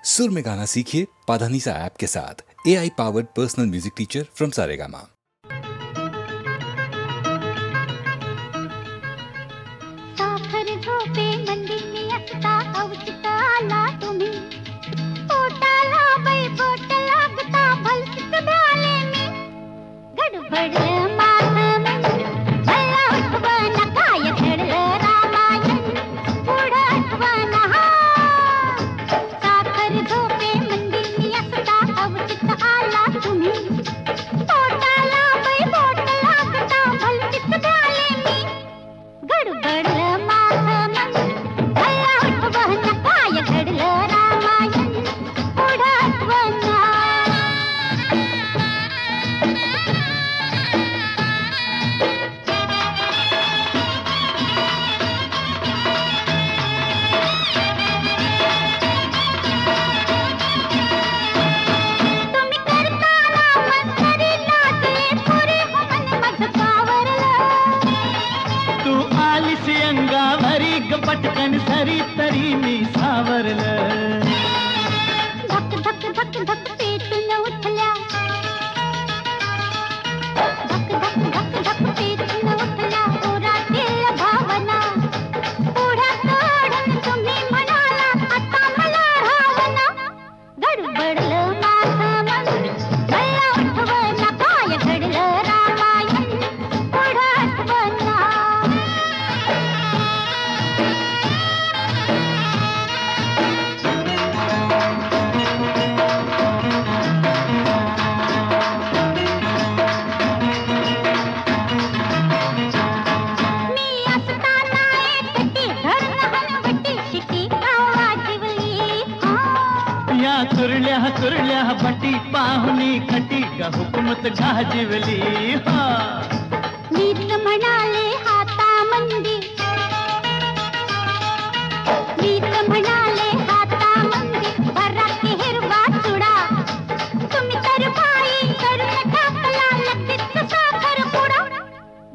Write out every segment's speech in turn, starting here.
सुर में गाना सीखिए पाधानीसा ऐप के साथ। AI powered personal music teacher from Saregama. साखर झोपे मंदिनी असता अवचिता आला तुम्ही पोटाला बाई बोट लागता भलसिक भ्याले मी गडबड माझं मन मला उठवना काय घडलं रामायण पुढं आठवना साखर झोपे मंदिनी असता अवचिता आला तुम्ही पोटाला बाई बोट लागता भलसिक भ्याले मी गडबड माझं मन मला उठवना काय घडलं रामायण पुढं आठवना तुम्ही करताना मस्तरी लागले पुरे हो मन माझं पावरलं तू आलीस अंगावरी ग पटकन सरी तरी मी सावरलं धक धक धक धक पेटून उठल्या धक धक धक धक पेटून उठल्या पोरातील भावना पुढ्या काढून तुम्ही म्हणाला आता मला रावना गडबडलं माझं मन मला उठवना काय घडलं रामायण पुढं आठवना मी असताना एकटी धरण हलवटी शिटी वाजवली या कुरल्या बटी पाहुणी खटी ग हुकमत गाजवली हा मीच म्हणाले हाता मंदी मीच म्हणाले हाता मंदी बराकी हिरवा चुडा तुम्ही तर बाई करून टाकला लगेच साखर पुडा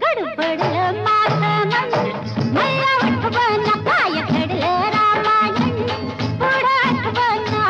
गडबडलं माझं मन मला उठवना काय घडलं रामायण पुढं आठवना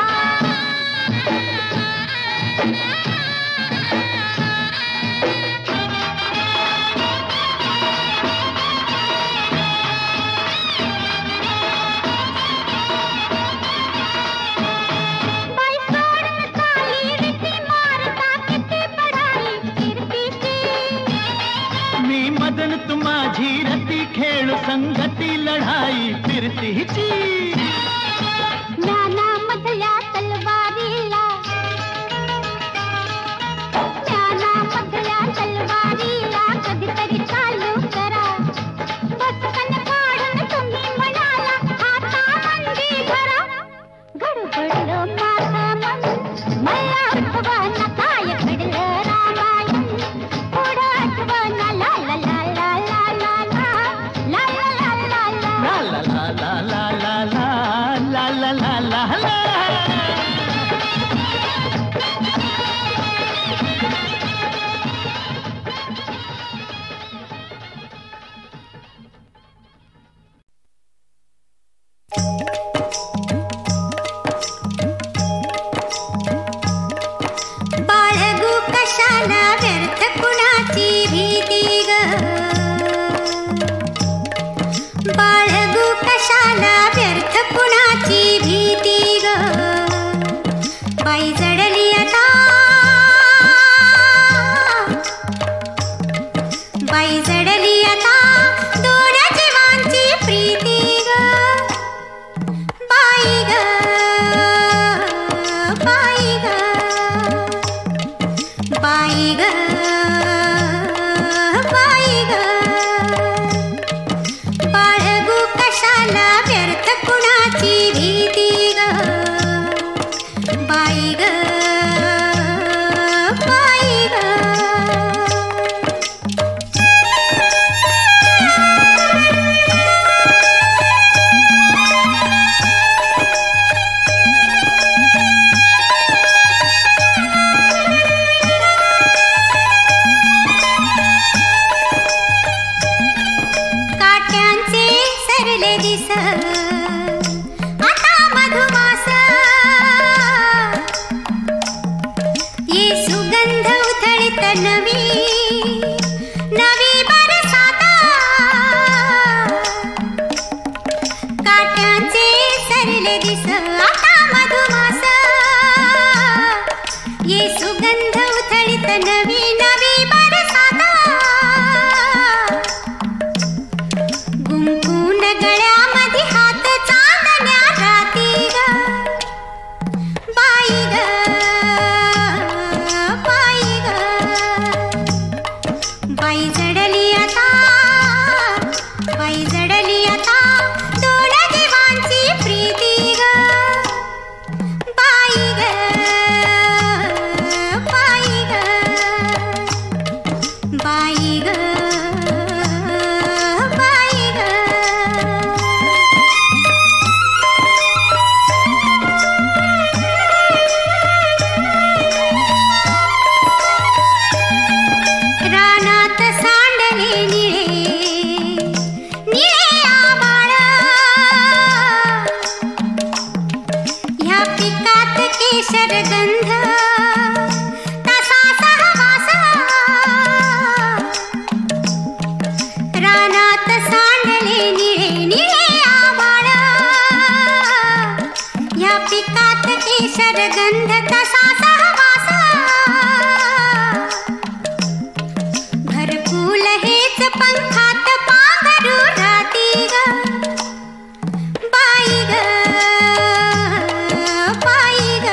केशरगंध तसा सहवासा रानात सांडले निळे निळे आभाळ या पिकात केशरगंध तसा सहवासा घरकुल हेच पंखात पांघरू राहती ग बाई ग बाई ग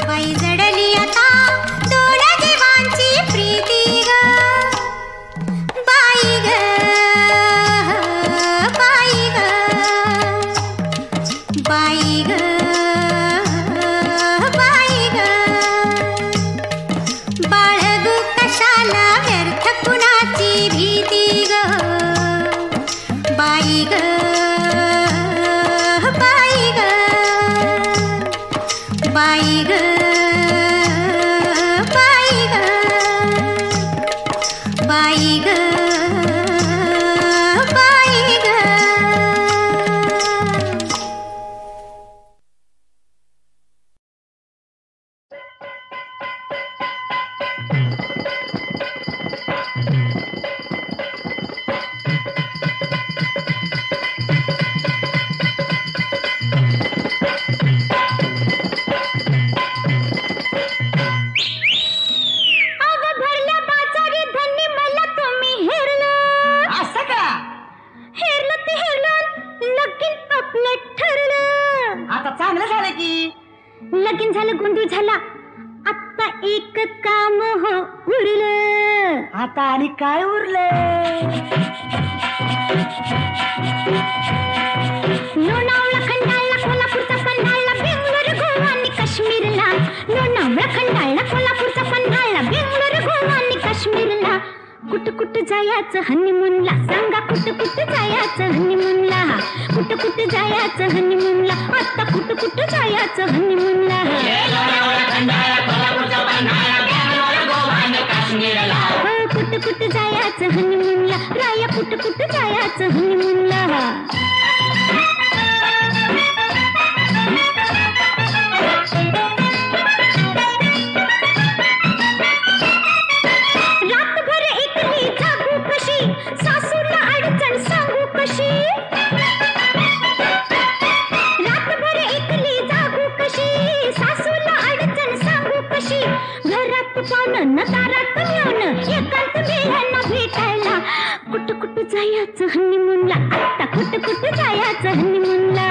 बाई जडली आता दोन जीवांची प्रीती ग बाई ग बाई ग बाई ग बाई ग बाळगू कशाला व्यर्थ कुणाची भीती ग बाई ग बाई ग बाई ग बाई ग बाई ग बाई ग अगं भरल्या बाजारी धनी मला तुम्ही हेरलं असं का? हेरलं ते हेरलं लगीन आपलं ठरलं आता चांगलं झालं की. लगीन झालं गोंधळ झाला आता एक काम हो उरलं आता आणि काय उरलं? लोणावळा खंडाळा कोल्हापूरचा पन्हाळा बेंगलोर गोवा आणि काश्मीरला लोणावळा खंडाळा कोल्हापूरचा पन्हाळा बेंगलोर गोवा आणि काश्मीरला कुठ जायचं हनीमूनला सांगा कुठ जायचं हनीमूनला कुठ जायचं हनीमूनला आता कुठ जायचं हनीमूनला कुठ जायचं हनीमूनला राया कुठ जायचं हनीमूनला रातभर एकली जागू कशी सासूला अडचण सांगू कशी रातभर एकली जागू कशी सासूला अडचण सांगू कशी घरात पाहुणं दारात येऊन एकांत वेळांना भेटायला कुठ जायचं हनीमूनला आता कुठ जायचं हनीमूनला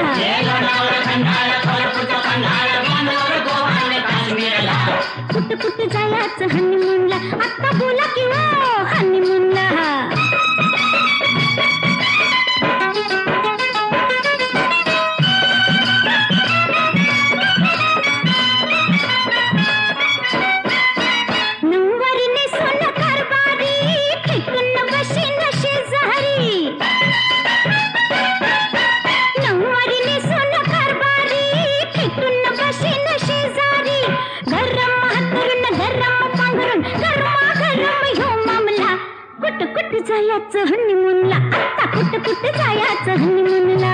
कुठ जायचं हनीमूनला आता बोला की हो हनीमूनला नऊवारीने सोनं कारभारी फेकून बशीन शेजारी नऊवारीने सोनं कारभारी फेकून बशीन शेजारी गरम हातरून गरम पांघरून गरमागरम ह्यो मामला कुठ जायचं हनीमूनला आता कुठ जायचं हनीमूनला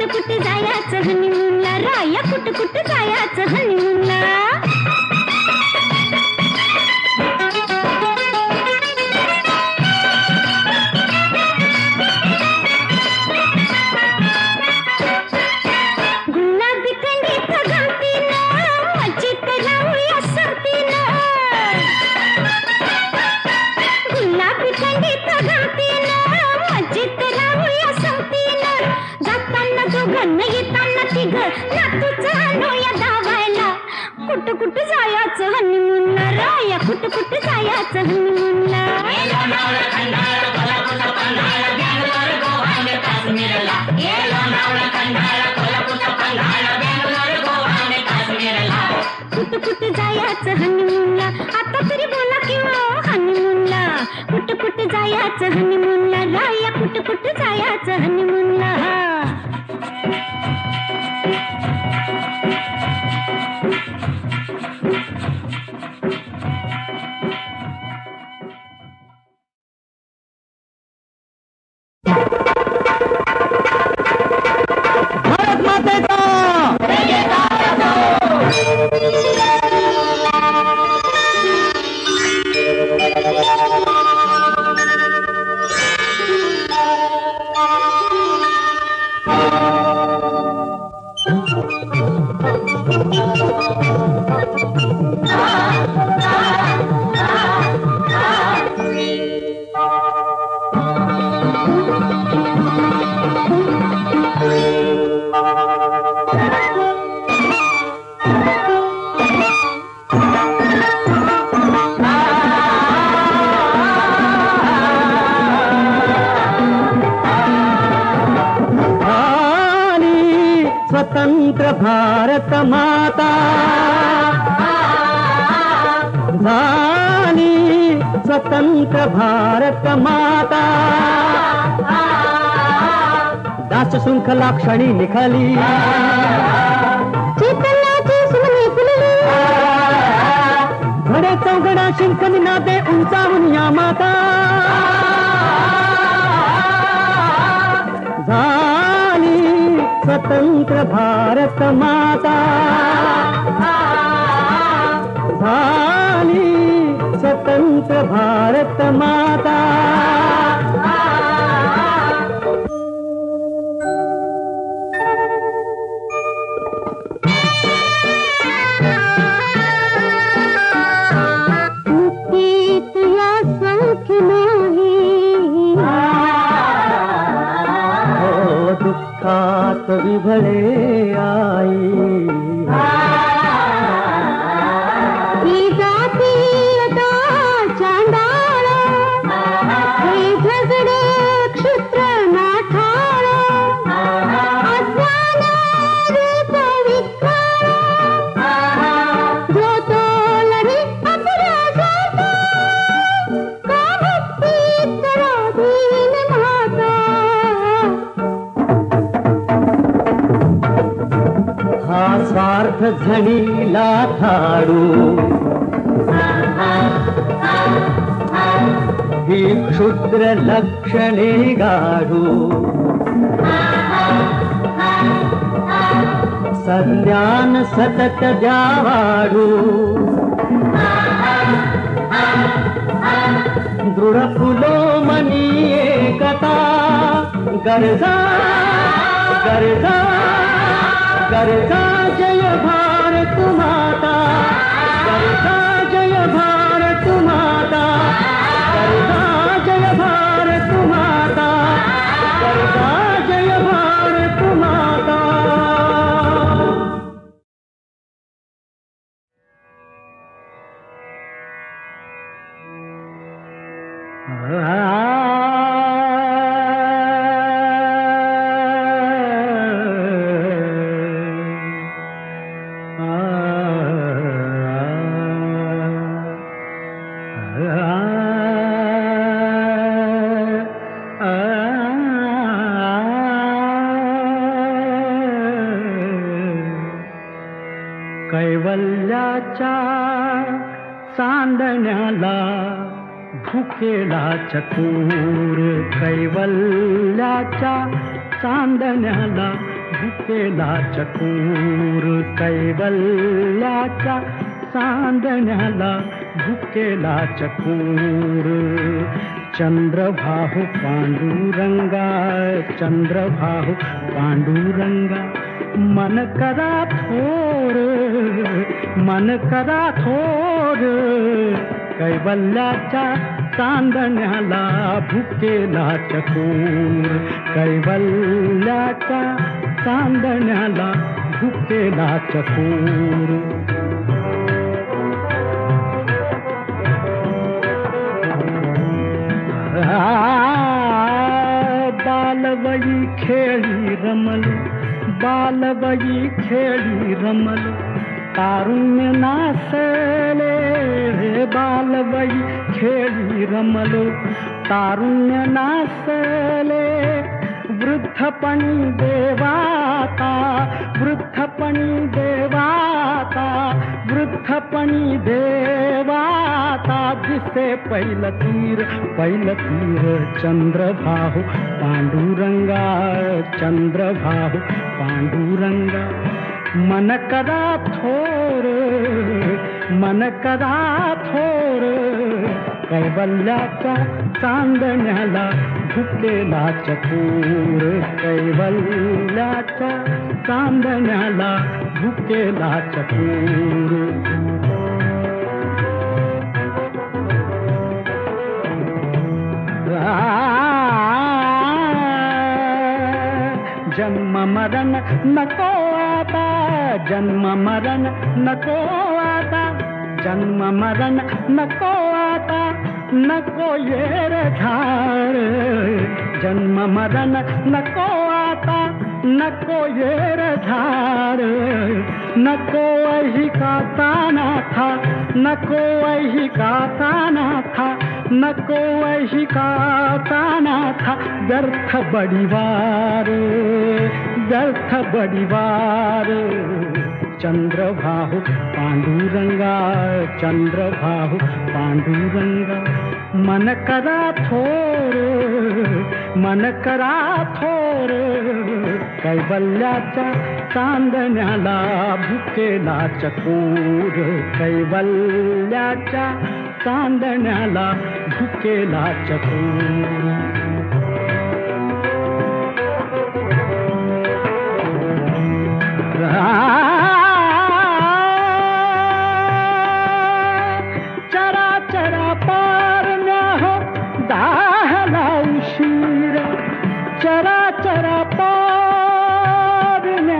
कुठ जायचं हनीमूनला राया कुठ जायचं हनीमूनला गुलाबी थंडीत गमतीनं मजेत राहूया संगतीनं गुलाबी थंडीत गमतीनं मजेत राहूया संगतीनं जाताना दोघं येताना तिघं नातूचं आणूया धावायला कुठ जायचं हनीमूनला राया कुठ जायचं हनीमूनला कुठ जायचं हनीमूनला आता तरी बोला की हो हनीमूनला कुठ जायचं हनीमूनला राया कुठ जायचं हनीमूनला स्वतंत्र भारत माता झाली स्वतंत्र भारत माता दास शृंखला क्षणी निखाली चैतन्याची सुमने फुलली घडे चौघडा शिंख निनादे उंचावून या माता झाली स्वतंत्र भारत माता झाली स्वतंत्र भारत माता मुक्तीत या सौख्य नाही हो दुःखात विभळे आई ही जातील चांडाळ हे झगडे क्षुद्र नाठाळ अज्ञान रूप विकार जो तो लढे अपराधाचा का भक्तीत राधीन माता हा स्वार्थ झणीला थाडू ही क्षुद्र लक्षणे गाडू सज्ञान सतत द्यावाडू दृढ फुलो मनी एकता गरजा गरजा गरजा जय भारत माता गरजा जय भारत माता गरजा जय भारत माता गरजा जय भारत माता कैवल्याच्या चांदण्याला भुकेला चकोर कैवल्याच्या चांदण्याला भुकेला चकोर कैवल्याच्या चांदण्याला भुकेला चकोर चंद्रभाहु पांडुरंगा चंद्रभाहु पांडुरंगा मन करा थोर मन करा थोर कैवल्याच्या चांदण्याला भुकेला चकोर कैवल्याच्या चांदण्याला भुकेला चकोर बालवयी खेळी रमल बालवयी खेळी रमल तारुण्य नासले रे बालवयी खेळी रमल तारुण्य नासले वृद्धपणी देवाता वृद्धपणी देवाता वृद्धपणी देवाता दिसे पहिलं तीर चंद्रभाहु पांडुरंगा चंद्रभाहु पांडुरंगा मन करा थोर मन करा थोर कैवल्याच्या चांदण्याला भुकेला चकोर कैवल्याच्या चांदण्याला भुकेला चकोर जन्म मरण नको आता जन्म मरण नको आता जन्म मरण नको आता नको येर झार जन्म मरण नको आता नको येर झाड, नको वही का ताना था, नको वही का ताना था, नको वही का ताना था, व्यर्थ बड़ीवार, व्यर्थ बड़ीवार। चंद्रभाहु पांडुरंगा, चंद्रभाहु पांडुरंगा, मन करा थोर, मन करा थोर, कैवल्याच्या चांदण्याला भुकेला चकोर, कैवल्याच्या चांदण्याला भुकेला चकोर। चरा चरा पारण्या हो दाहला उशीर, चरा चरा पारण्या,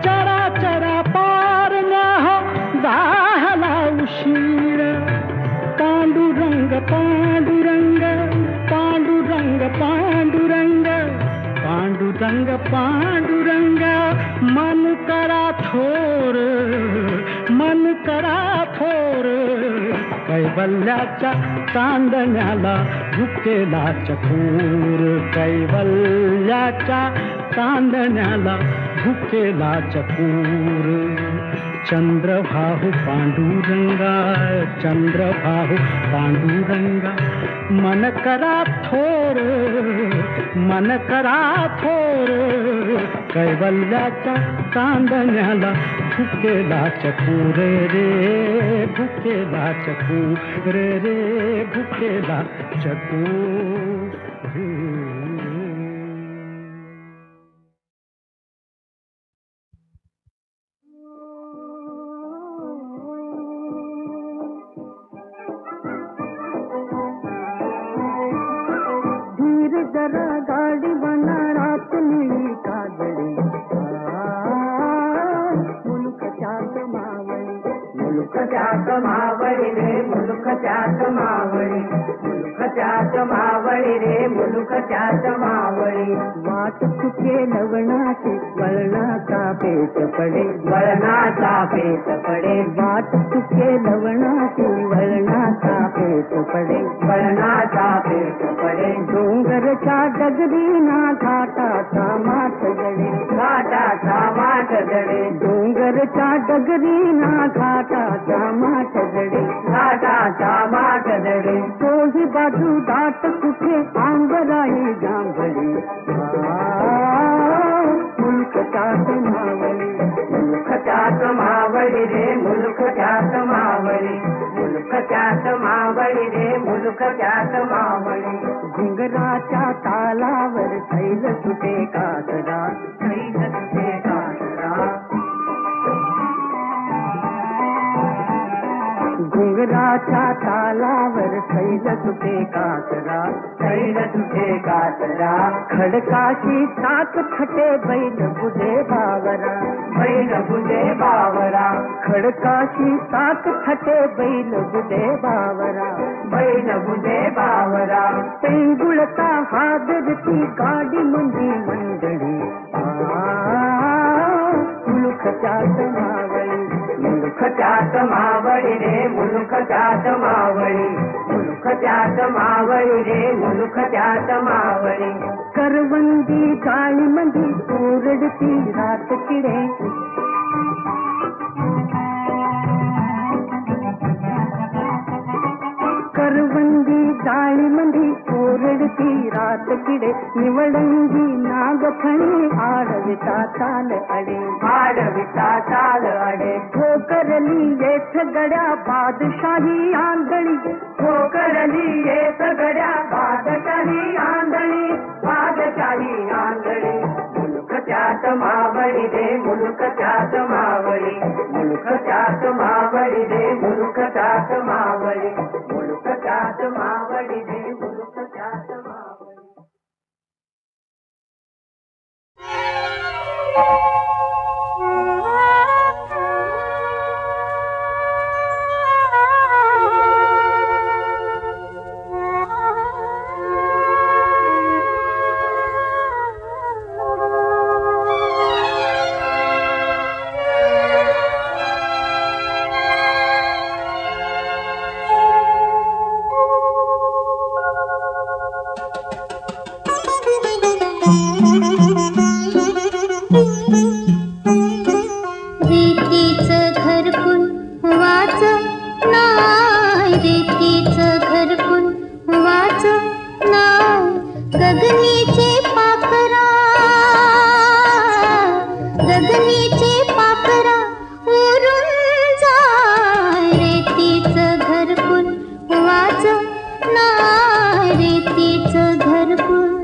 चरा चरा पारण्या हो दाहला उशीर। पांडुरंग पांडुरंग पांडुरंग पांडुरंग पांडुरंग पांडुरंग, मन करा थोर, मन करा थोर, कैवल्याच्या चांदण्याला भुकेला चकोर, कैवल्याच्या चांदण्याला भुकेला चकोर। चंद्रभाहु पांडुरंगा, चंद्रभाहु पांडुरंगा, मन करा थोर, मन करा थोर, कैवल्याच्या चांदण्याला भुकेला चकोर रे, भुकेला चकोर रे, भुकेला चकोर रे। जरा गाड़ी बना रात नीली काजड़ी, मुल्क चाक मावड़ी, मुल्क चाक मावड़ी रे, मुल्क चाक मावड़ी, मुल्क चाक मावड़ी रे, मुल्क चाक मावड़ी। वाट चुके लवणाची वळणाचा पेच पडे, वळणाचा पेच पडे, वाट चुके लवणाची वळणाचा पेच पडे, वळणाचा पेच पडे। डोंगरच्या डगरीना घाटाचा माठ जडे, घाटाचा माठ जडे, डोंगरच्या डगरीना घाटाचा माठ जडे, घाटाचा माठ जडे। तोही बाजू दाट कुठे आंबराई जांभळी, मुल्क चाक मावळी, मुल्क चाक मावळी रे, मुल्क चाक मावळी, मुल्क चाक मावळी रे, मुल्क चाक मावळी। घुंगराच्या तालावर सैल सुटे कासरा, सैल सुटे कासरा, घुंगराच्या तालावर सैल सुटे कासरा, सैल सुटे कासरा। खडकाशी सात खटे बैल बुधे बावरा, बैल बुधे बावरा, खडकाशी सात खटे बैल बुधे बावरा, बैल बुधे बावरा। पेंगुळता हादरती गाडी मंदी मंडळी, मुलुख चाक मावळी, मुलुख चाक मावळी रे, मुलुख चाक मावळी, मुलुख चाक मावळी रे, मुलुख चाक मावळी। करवंदी काळी मंदी ओरडती रात किडे, करवंदी जाळी मंदी ओरडती रात किडे, निवडंगी नागफणी आडविता चाल अडे, आडविता चाल अडे। ठोकरली येथ गड्या बादशाही आंधळी, ठोकरली येथ गड्या बादशाही आंधळी, बादशाही आंधळी। मुल्क चाक मावळी रे, मुल्क चाक मावळी, मुल्क चाक मावळी रे, मुल्क चाक मावळी, मुल्क चाक मावळी रे, मुल्क चाक मावळी। ना रेतीचं घरकुल.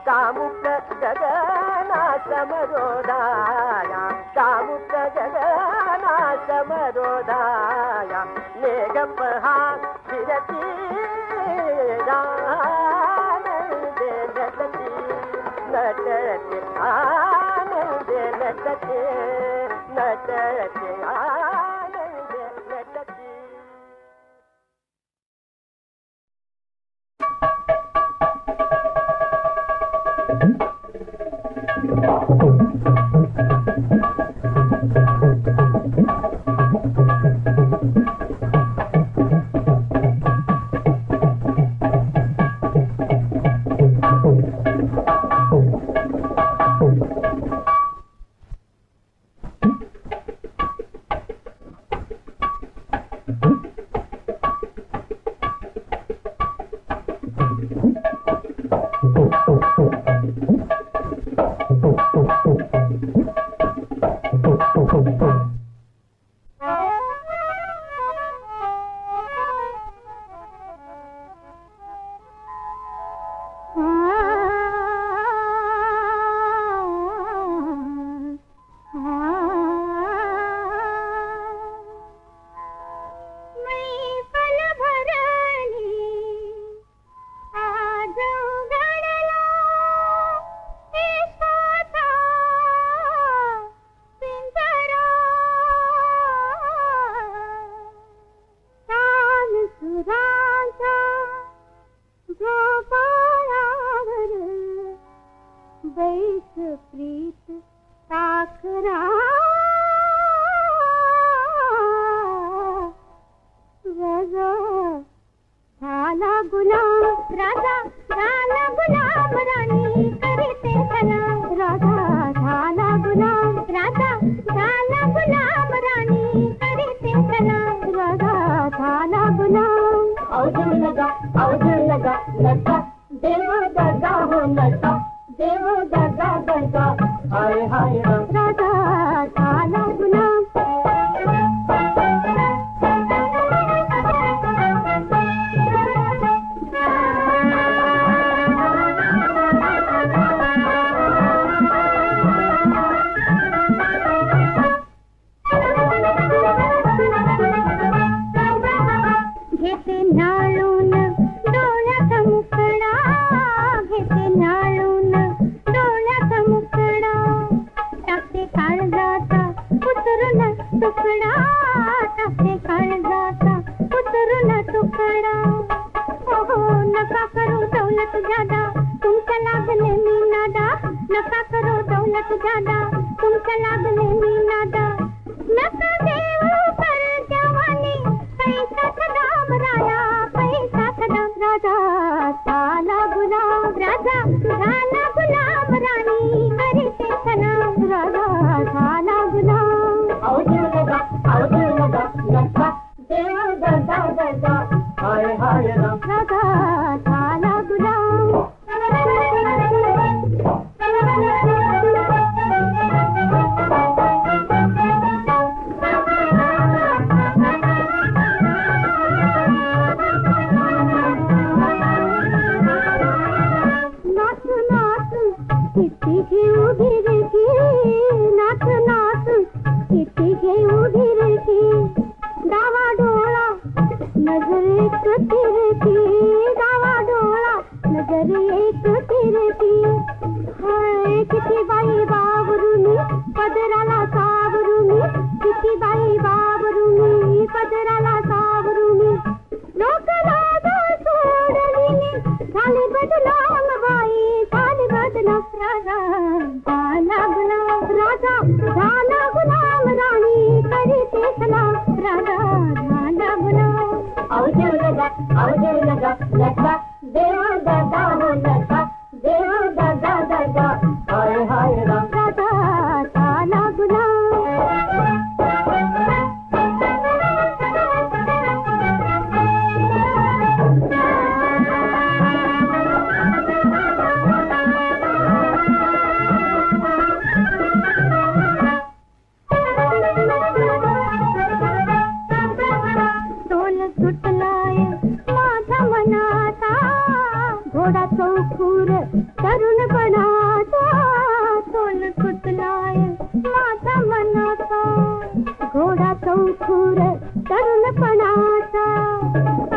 कामुक्त गगना समरोधाया कामुक्त गगना समरोधाया मेघपहा फिरती आनंदे नटती नटते आनंदे नटते नटते आनंदे नटती. सुटलाय माझा मना गोडा चौखूर तरुणपणाचा तोल कुतलाय माझा मनाचा घोडा चौखूर तरुणपणाचा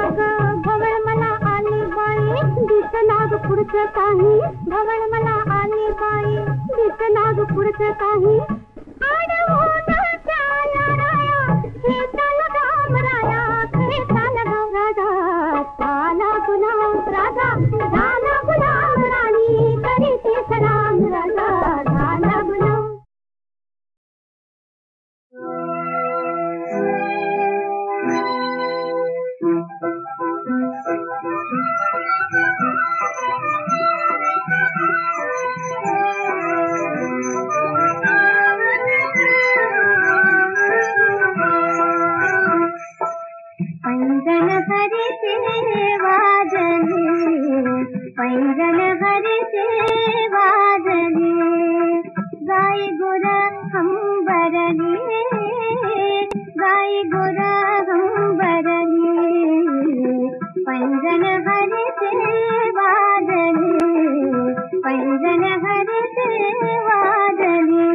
अगं भवळ मला आली बाई दिसनाग पुढचं काही भवळ मला आली बाई दिसनाग पुढचं काही पैंजन हरि से वाजले पैंजन हरि से वाजले गाय गोरा हम बरले गाय गोरा हम बरले पैंजन हरि से वाजले पैंजन हरि से वाजले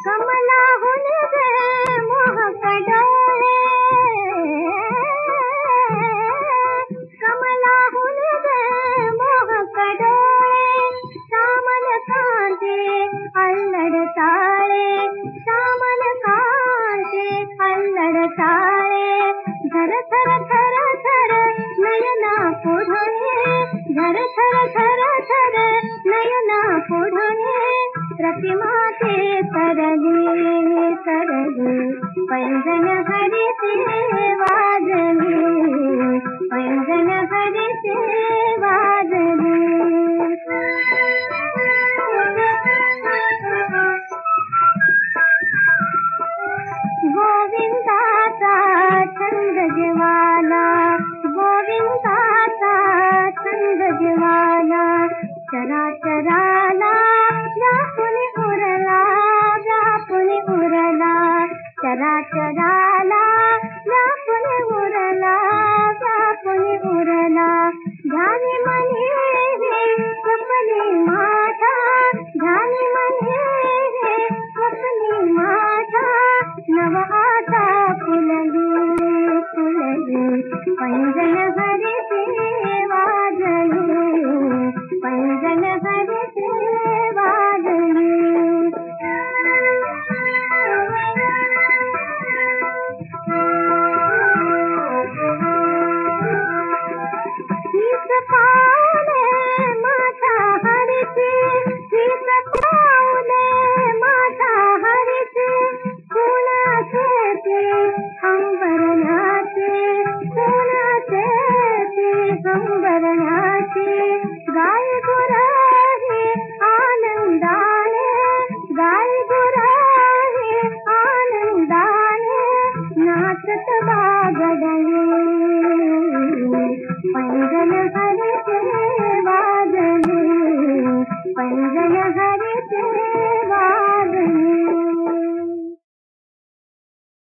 कमला हुन दे मोह कडोळे कमला हुन दे मोह कडोळे सामन कांते अल्लड ताळे सामन कांते अल्लड ताळे धर थर थर थर नयना पुढे धर थर थर थर नयना पुढे प्रतिमा ते तरले तरले पैंजन हरि से वाजले पैंजन हरि से वाजले गोविंदाचा छंद ज्वाला गोविंदाचा छंद ज्वाला चराचराला व्यापुनी उरला व्यापुनी उरला चराचराला व्यापुनी उरला व्यापुनी उरला ध्यानी मने हे स्वप्ने माझा ध्यानी मने हे स्वप्ने माझा नव